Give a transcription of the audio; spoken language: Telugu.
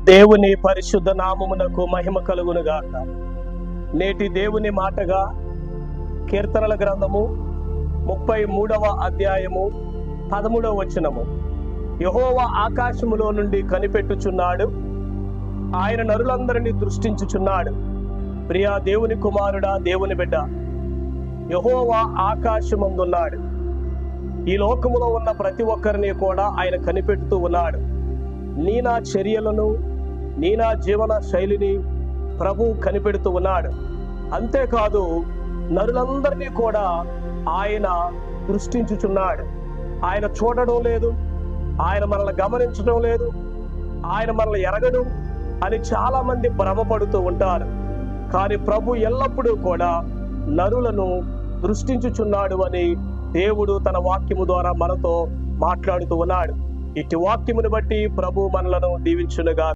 దేవుని పరిశుద్ధ నామమునకు మహిమ కలుగునుగాక. నేటి దేవుని మాటగా కీర్తనల గ్రంథము 33వ అధ్యాయము 13వ వచనము. యెహోవా ఆకాశములో నుండి కనిపెట్టుచున్నాడు, ఆయన నరులందరినీ దృష్టించుచున్నాడు. ప్రియా దేవుని కుమారుడా, దేవుని బిడ్డ, యెహోవా ఆకాశమందున్నాడు. ఈ లోకములో ఉన్న ప్రతి ఒక్కరిని కూడా ఆయన కనిపెడుతూ ఉన్నాడు. నీ నా చర్యలను, నీ నా జీవన శైలిని ప్రభు కనిపెడుతూ ఉన్నాడు. అంతేకాదు, నరులందరినీ కూడా ఆయన దృష్టించుచున్నాడు. ఆయన చూడడం లేదు, ఆయన మనల్ని గమనించడం లేదు, ఆయన మనల్ని ఎరగడు అని చాలా మంది భ్రమపడుతూ ఉంటారు. కానీ ప్రభు ఎల్లప్పుడూ కూడా నరులను దృష్టించుచున్నాడు అని దేవుడు తన వాక్యము ద్వారా మనతో మాట్లాడుతూ ఉన్నాడు. ఇటు వాక్యమును బట్టి ప్రభు మనలను దీవించునుగా.